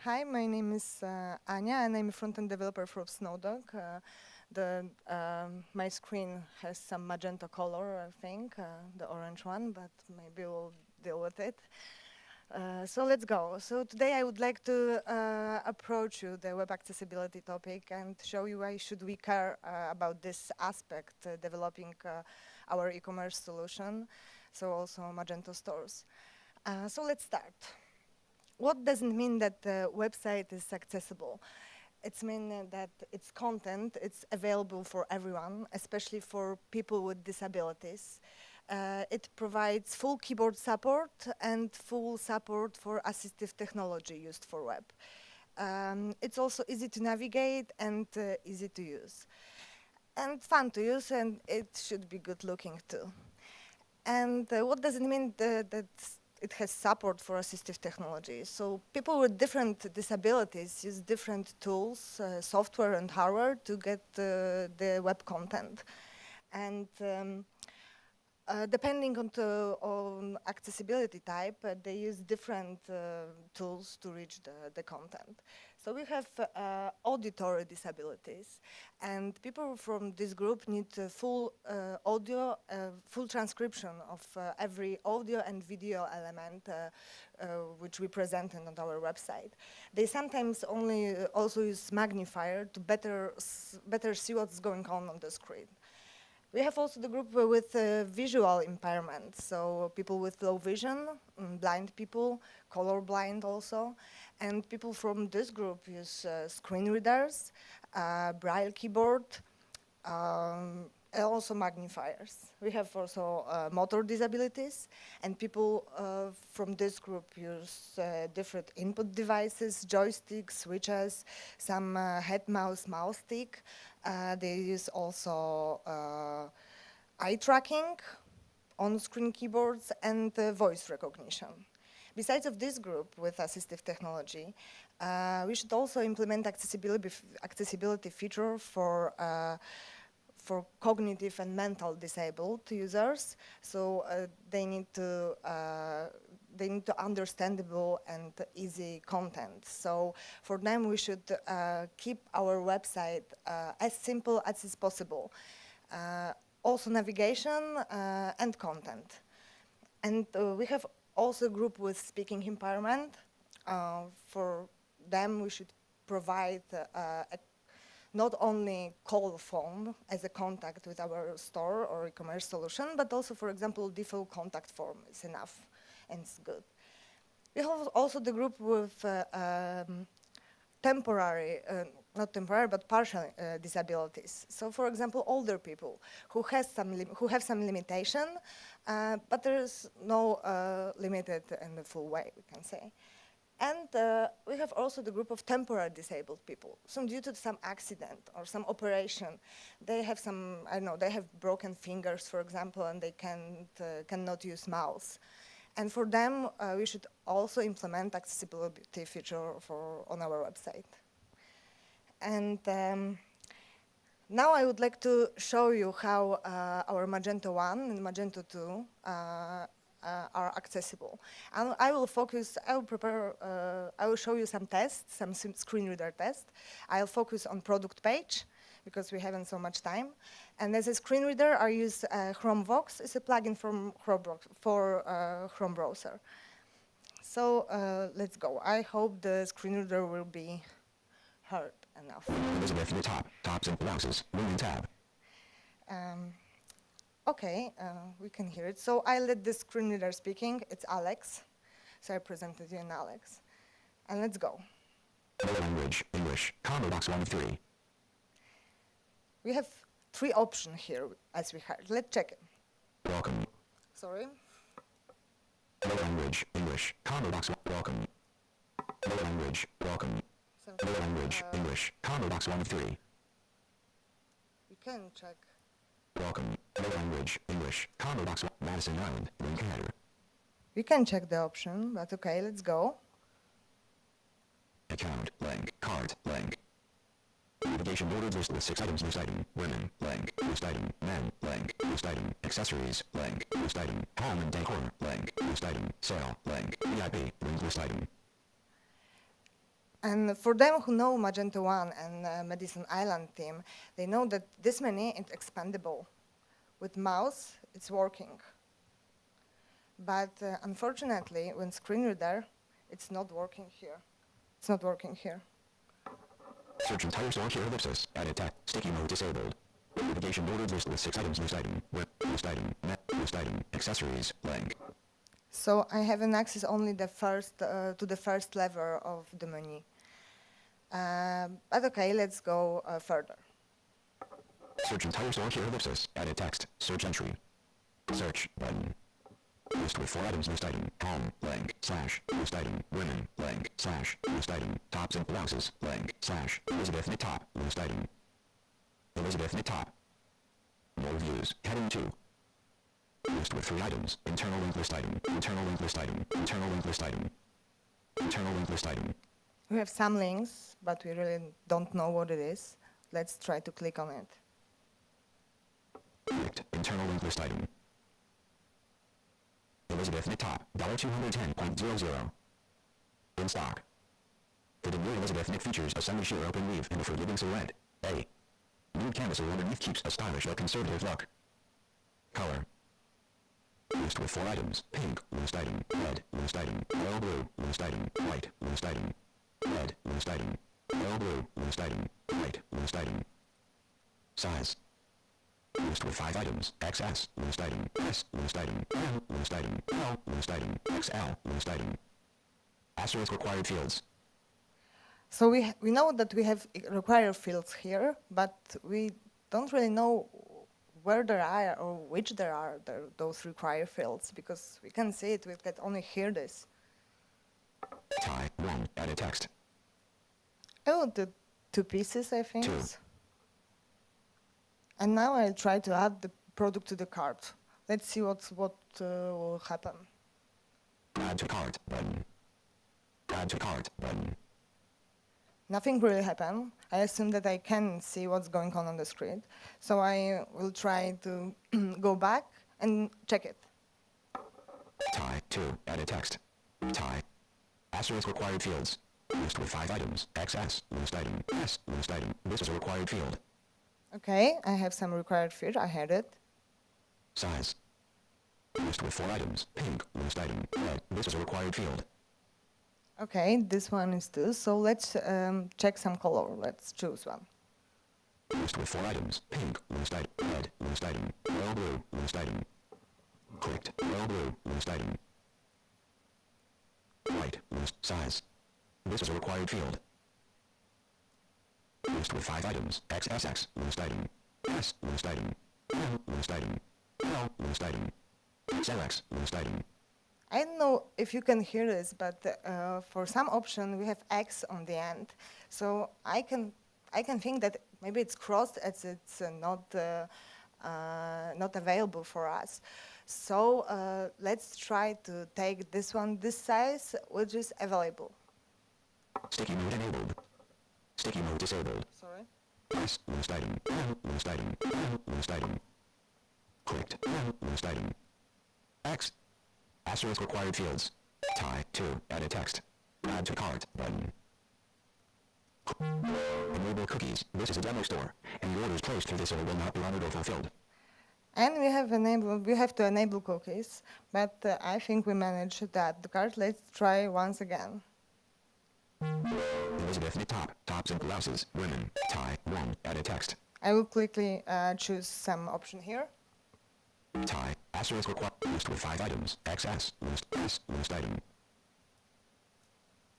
Hi, my name is Anya, and I'm a front-end developer for Snow.dog. My screen has some magenta color, I think, the orange one, but maybe we'll deal with it. So let's go. So today I would like to approach you the web accessibility topic and show you why should we care about this aspect, developing our e-commerce solution, so also Magento stores. So let's start. What doesn't mean that the website is accessible? It's mean that its content is available for everyone, especially for people with disabilities. It provides full keyboard support and full support for assistive technology used for web. It's also easy to navigate and easy to use. And fun to use, and it should be good looking too. And what does it mean that it has support for assistive technology? So people with different disabilities use different tools, software and hardware to get the web content. And depending on accessibility type, they use different tools to reach the content. So we have auditory disabilities, and people from this group need full audio, full transcription of every audio and video element which we present on our website. They sometimes only also use magnifier to better see what's going on the screen. We have also the group with visual impairment, so people with low vision, blind people, colorblind also, and people from this group use screen readers, braille keyboard, and also magnifiers. We have also motor disabilities, and people from this group use different input devices, joysticks, switches, some head mouse stick. They use also eye tracking, on-screen keyboards, and voice recognition. Besides of this group with assistive technology, we should also implement accessibility feature for cognitive and mental disabled users. So they need to understandable and easy content. So for them, we should keep our website as simple as is possible. Also navigation and content. And we have also a group with speaking impairment. For them, we should provide not only call phone as a contact with our store or e-commerce solution, but also, for example, default contact form is enough and it's good. We have also the group with temporary, not temporary, but partial disabilities. So, for example, older people who have some limitation, but there is no limited in the full way, we can say. And we have also the group of temporary disabled people. So due to some accident or some operation, they have some, I don't know, they have broken fingers, for example, and they cannot use mouse. And for them, we should also implement accessibility feature on our website. And now I would like to show you how our Magento 1 and Magento 2 are accessible. And I will show you some tests, some screen reader tests. I'll focus on product page because we haven't so much time. And as a screen reader, I use ChromeVox. It's a plugin for Chrome browser. So let's go. I hope the screen reader will be heard enough. Elizabeth from the top simple boxes, Women tab. Okay, we can hear it. So I let the screen reader speaking. It's Alex. So I presented you in Alex. And let's go. Language, English, combo box 1 of 3. We have 3 options here, as we heard. Let's check it. Welcome. Sorry. Language, English, combo box 1. Welcome. Language, welcome. Language, English, combo box 1 of 3. We can check. Welcome. Language, English, combo box 1. Madison Island, link header. We can check the option, but okay, let's go. Account, blank, cart, blank. Navigation ordered list with 6 items. List item, women, blank, list item, men, blank, list item, accessories, blank, list item, home and decor, blank, list item, sale, blank, VIP, link list item. And for them who know Magento 1 and Madison Island team, they know that this menu is expandable. With mouse, it's working. But unfortunately, when screen reader, it's not working here. It's not working here. Search entire store here ellipsis. Edit text. Sticky mode disabled. Navigation ordered list with 6 items. List item. Web. List item. Net. List item. Accessories. Blank. So I have an access only the first to the first level of the menu. But okay, let's go further. Search entire store here ellipsis. Edit text. Search entry. Search button. List with 4 items. List item. Home. Blank. Slash. List item. Women. Blank. Slash. List item. Tops and blouses. Blank. Slash. Elizabeth knit top. List item. Elizabeth knit top. More views. Heading 2. List with 3 items. Internal link list item. Internal link list item. Internal link list item. Internal link list item. We have some links, but we really don't know what it is. Let's try to click on it. Clicked. Internal link list item. Elizabeth knit top. $210.00. In stock. For the new Elizabeth knit features a semi-sheer open weave and a forgiving silhouette. A nude canvas underneath keeps a stylish but conservative look. Color. List with 4 items. Pink. List item. Red. List item. Royal blue. List item. White. List item. Red. List item. Royal blue. List item. White. List item. Size. List with 5 items. XS. List item. S. List item. M. List item. L. List item. XL. List item. Asterisk required fields. So we know that we have required fields here, but we don't really know where there are or which there are those required fields, because we can see it, we can only hear this. Tie 1. Edit text. Oh, the 2 pieces, I think. 2. And now I'll try to add the product to the cart. Let's see what will happen. Add to cart button. Add to cart button. Nothing really happened. I assume that I can see what's going on the screen. So I will try to go back and check it. Tie 2. Edit text. Tie. Asterisk required fields. List with 5 items. XS. List item. S. List item. This is a required field. Okay, I have some required field. I had it. Size. List with 4 items. Pink. List item. Red. This is a required field. Okay, this one is 2. So let's check some color. Let's choose one. List with 4 items. Pink. List item. Red. List item. Royal blue. List item. Clicked. Royal blue. List item. White. List. Size. This is a required field. List with 5 items. XSX. List item. S. List item. M. List item. L. List item. XLX. List item. I don't know if you can hear this, but for some option we have X on the end. So I can think that maybe it's crossed as it's not available for us. So let's try to take this one, this size, which is available. Sticky mode enabled. Sticky mode disabled. Sorry. S. List item. M. List item. M. List item. Clicked. M. List item. X. Asterisk required fields. Tie 2. Edit text. Add to cart button. Enable cookies. This is a demo store, and the orders placed through this order will not be honored or fulfilled. And we have to enable cookies, but I think we managed that. The cart. Let's try once again. Elizabeth knit top. Tops and blouses. Women. Tie 1. Edit text. I will quickly choose some option here. Tie. Asterisk required. List with 5 items. XS. List S. List item.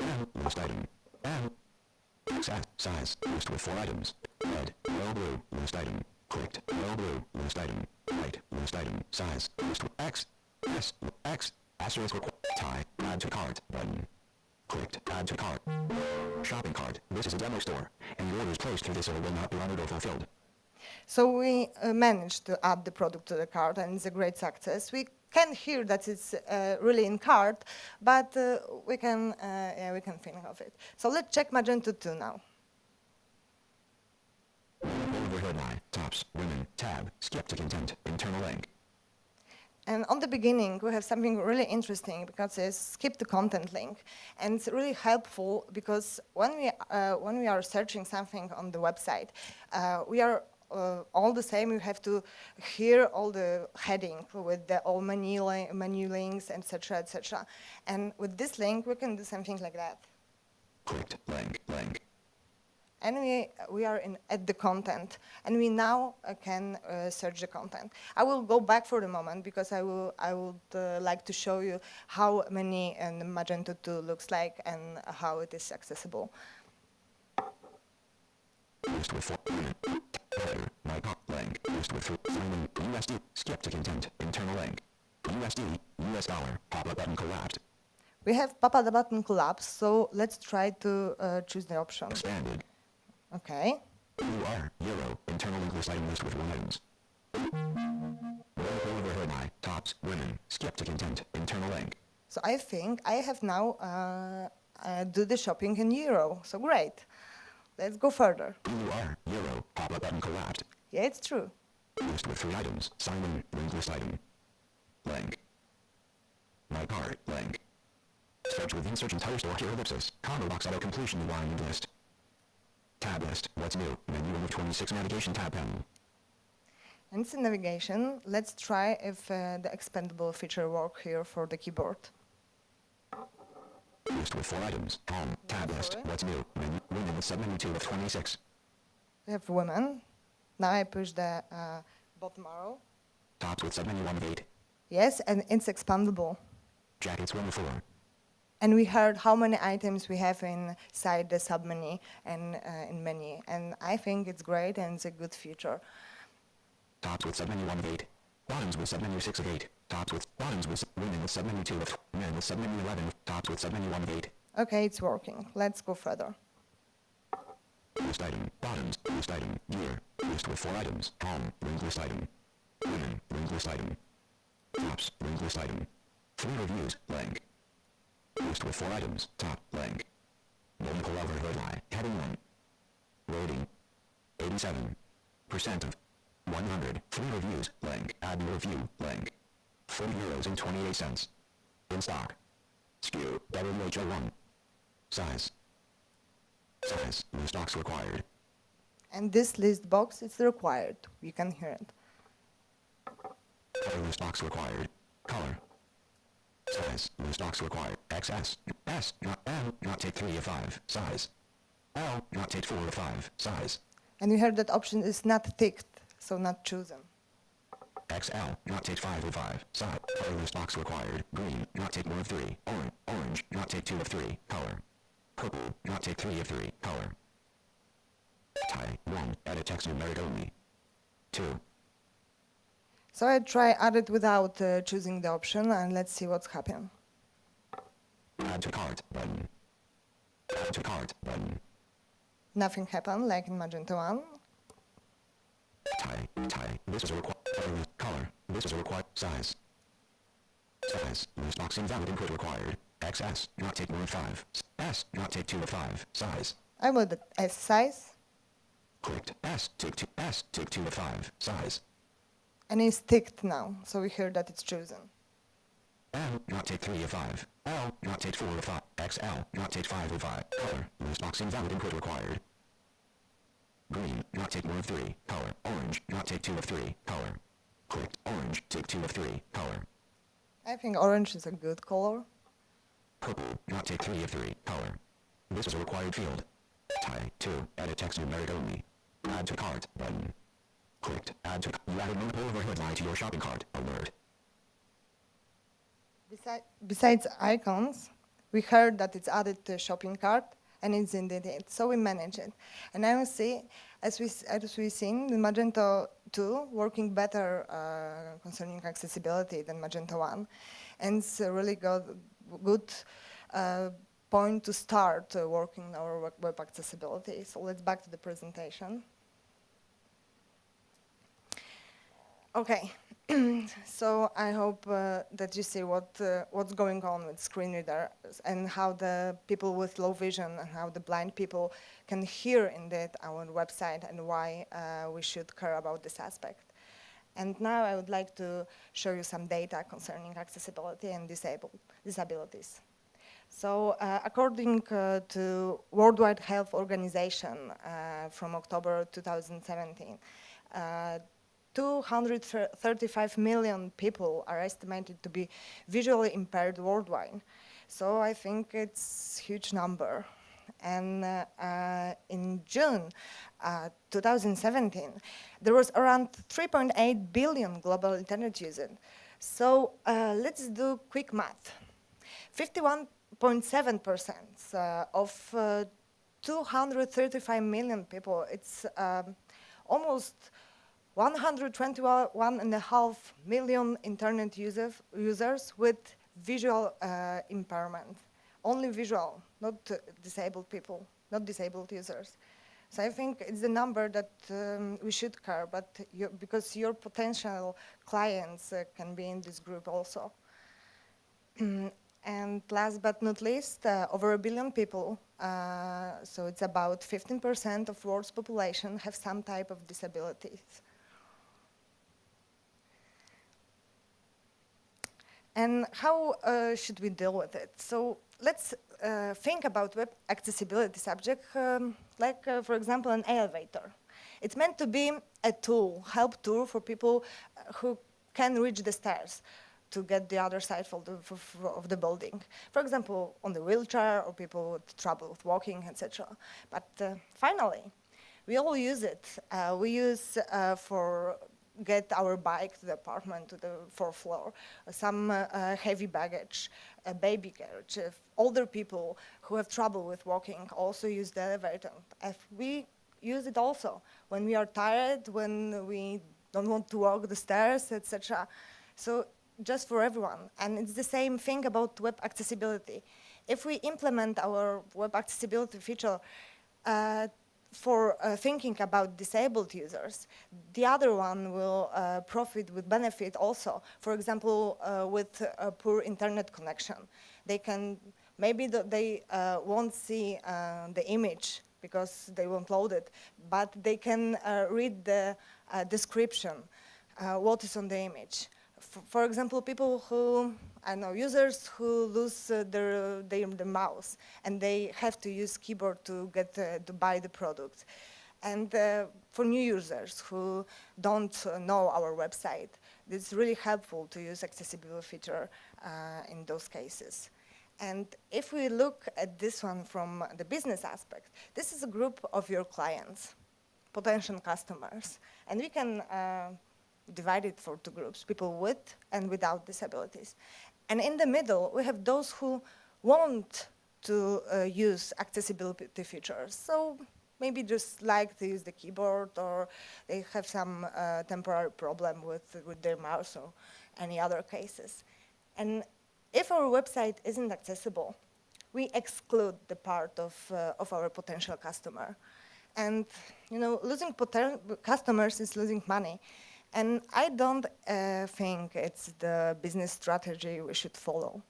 M. List item. M. XS. Size. List with 4 items. Red. Royal blue. List item. Clicked. Royal blue. List item. White. List item. Size. List with X. S. X. Asterisk required. Tie. Add to cart button. Clicked. Add to cart. Shopping cart. This is a demo store, and the orders placed through this order will not be honored or fulfilled. So we managed to add the product to the cart, and it's a great success. We can hear that it's really in cart, but we can think of it. So let's check Magento 2 now. Overhead line. Tops. Women. Tab. Skip to content. Internal link. And on the beginning, we have something really interesting because it's skip the content link. And it's really helpful because when we are searching something on the website, we are all the same. You have to hear all the heading with the all menu links, etc., etc. And with this link, we can do something like that. Clicked link. And we are at the content, and we now can search the content. I will go back for the moment because I would like to show you how many and Magento 2 looks like and how it is accessible. List with header, my link, list with USD, skip to content, internal link, USD, US dollar, pop-up button collapsed. We have pop-up button collapse, so let's try to choose the option. Expanded. Okay. EUR, Euro, internal link list item list with 1 items. Overhead my, tops, women, skip to content, internal link. So I think I have now do the shopping in euro, so great. Let's go further. EUR, Euro, pop-up button collapsed. Yeah, it's true. List with 3 items, Simon, link list item. Link. My cart, link. Search with insert entire store here ellipsis, combo box auto completion line list. Tab list, what's new, menu of 26 navigation tab panel. And it's in navigation. Let's try if the expandable feature works here for the keyboard. List with 4 items, home, tab list, what's new, menu, women with submenu 2 of 26. We have women. Now I push the bottom arrow. Tops with submenu 1 of 8. Yes, and it's expandable. Jackets 1 of 4. And we heard how many items we have inside the submenu and in menu. And I think it's great and it's a good feature. Tops with submenu 1 of 8. Bottoms with submenu 6 of 8. Tops with bottoms with women with submenu 2 of men with submenu 11. Tops with submenu 1 of 8. Okay, it's working. Let's go further. List item, bottoms, list item, gear, list with 4 items, home, link list item. Women, link list item. Tops, link list item. 3 reviews, link. List with 4 items, top, link. Local overhead line, heading 1. Loading. 87% of 100. 3 reviews, link. Add new review, link. €40.28. In stock. SKU, WHO1. Size. Size, new stocks required. And this list box is required. You can hear it. Color, new stocks required. Color. Size, new stocks required. XS, S, not M, not take 3 of 5. Size. L, not take 4 of 5. Size. And we heard that option is not ticked, so not chosen. XL, not take 5 of 5. Size. Color, new stocks required. Green, not take 1 of 3. Orange, not take 2 of 3. Color. Purple, not take 3 of 3. Color. Tie, 1, edit text numeric only. 2. So I try add it without choosing the option, and let's see what's happened. Add to cart button. Add to cart button. Nothing happened, like in Magento 1. Tie. This is a required color. This is a required size. Size. New stocks invalid input required. XS, not take 1 of 5. S, not take 2 of 5. Size. I will the S size, Clicked. S, take 2. S, take 2 of 5. Size. and it's ticked now, so we hear that it's chosen. L, not take 3 of 5. L, not take 4 of 5. XL, not take 5 of 5. Color. New stocks invalid input required. Green, not take 1 of 3. Color. Orange, not take 2 of 3. Color. Clicked. Orange, take 2 of 3. Color. I think orange is a good color. Purple, not take 3 of 3. Color. This is a required field. Tie 2, edit text numeric only. Add to cart button. Clicked. Add to. You added multiple overhead line to your shopping cart. Alert. Besides icons, we heard that it's added to a shopping cart and it's indented, so we manage it. And now we see, as we've seen, the Magento 2 working better concerning accessibility than Magento 1, and it's a really good point to start working our web accessibility. So let's back to the presentation. Okay, so I hope that you see what's going on with screen reader and how the people with low vision and how the blind people can hear indeed our website and why we should care about this aspect. And now I would like to show you some data concerning accessibility and disabilities. So according to Worldwide Health Organization from October 2017, 235 million people are estimated to be visually impaired worldwide. So I think it's a huge number. And in June 2017, there was around 3.8 billion global internet users. So let's do quick math. 51.7% of 235 million people, it's almost 121.5 million internet users with visual impairment. Only visual, not disabled people, not disabled users. So I think it's a number that we should care, but because your potential clients can be in this group also. And last but not least, over 1 billion people, so it's about 15% of world's population, have some type of disabilities. And how should we deal with it? So let's think about web accessibility subject like, for example, an elevator. It's meant to be a tool, help tool for people who can reach the stairs to get the other side of the building. For example, on the wheelchair or people with trouble with walking, etc. But finally, we all use it. We use for get our bike to the apartment, to the fourth floor, some heavy baggage, a baby carriage. Older people who have trouble with walking also use the elevator. We use it also when we are tired, when we don't want to walk the stairs, etc. So just for everyone. And it's the same thing about web accessibility. If we implement our web accessibility feature for thinking about disabled users, the other one will profit with benefit also. For example, with a poor internet connection. They can, maybe they won't see the image because they won't load it, but they can read the description, what is on the image. For example, people who, I know, users who lose their mouse and they have to use keyboard to get to buy the product. And for new users who don't know our website, it's really helpful to use accessibility feature in those cases. And if we look at this one from the business aspect, this is a group of your clients, potential customers, and we can divided for two groups, people with and without disabilities. And in the middle, we have those who want to use accessibility features. So maybe just like to use the keyboard, or they have some temporary problem with their mouse or any other cases. And if our website isn't accessible, we exclude the part of our potential customer. And losing customers is losing money. And I don't think it's the business strategy we should follow.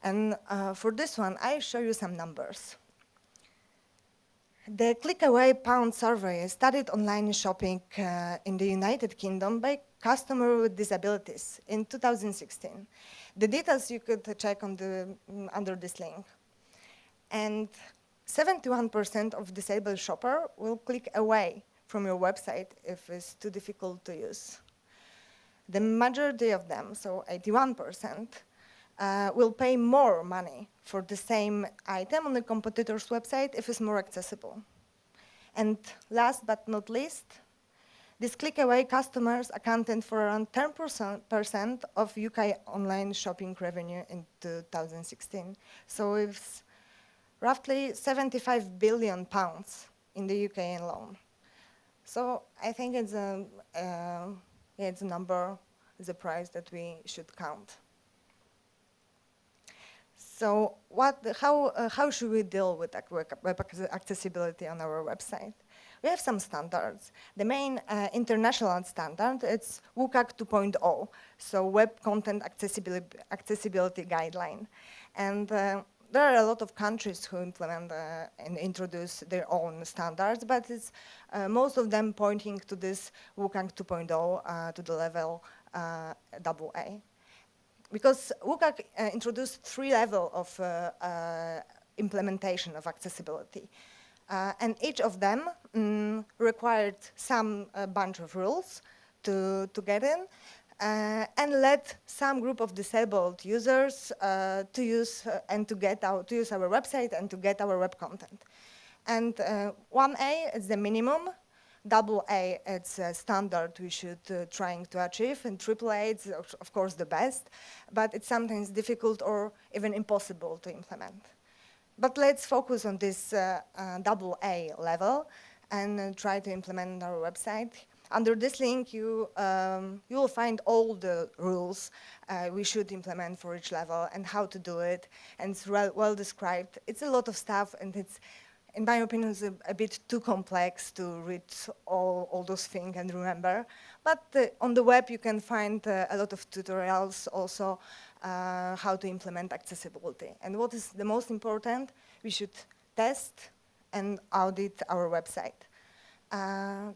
And for this one, I show you some numbers. The click-away pound survey studied online shopping in the United Kingdom by customers with disabilities in 2016. The details you could check on under this link. And 71% of disabled shoppers will click away from your website if it's too difficult to use. The majority of them, so 81%, will pay more money for the same item on the competitor's website if it's more accessible. And last but not least, these click-away customers accounted for around 10% of UK online shopping revenue in 2016. So it's roughly 75 billion pounds in the UK alone. So I think it's a number, it's a price that we should count. So how should we deal with web accessibility on our website? We have some standards. The main international standard is WCAG 2.0, so Web Content Accessibility Guideline. And there are a lot of countries who implement and introduce their own standards, but it's most of them pointing to this WCAG 2.0 to the level AA. Because WCAG introduced 3 levels of implementation of accessibility. And each of them required some bunch of rules to get in, and let some group of disabled users to use and to use our website and to get our web content. And 1A is the minimum, AA it's a standard we should trying to achieve, and AAA it's of course the best, but it's sometimes difficult or even impossible to implement. But let's focus on this AA level and try to implement our website. Under this link, you will find all the rules we should implement for each level and how to do it, and it's well described. It's a lot of stuff, and it's, in my opinion, it's a bit too complex to read all those things and remember. But on the web, you can find a lot of tutorials also how to implement accessibility. And what is the most important, we should test and audit our website. The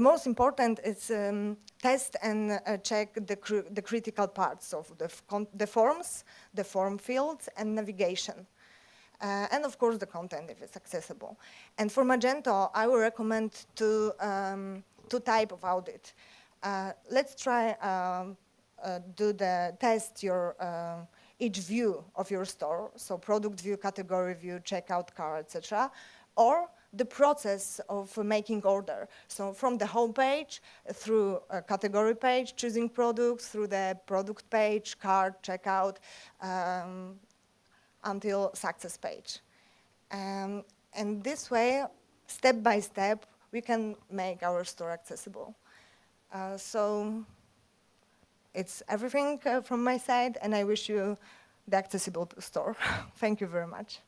most important is test and check the critical parts of the forms, the form fields, and navigation. And of course the content if it's accessible. And for Magento, I would recommend two type of audit. Let's try do the test your each view of your store, so product view, category view, checkout cart, etc., or the process of making order. So from the home page through a category page, choosing products, through the product page, cart, checkout, until success page. And this way, step by step, we can make our store accessible. So it's everything from my side, and I wish you the accessible store. Thank you very much.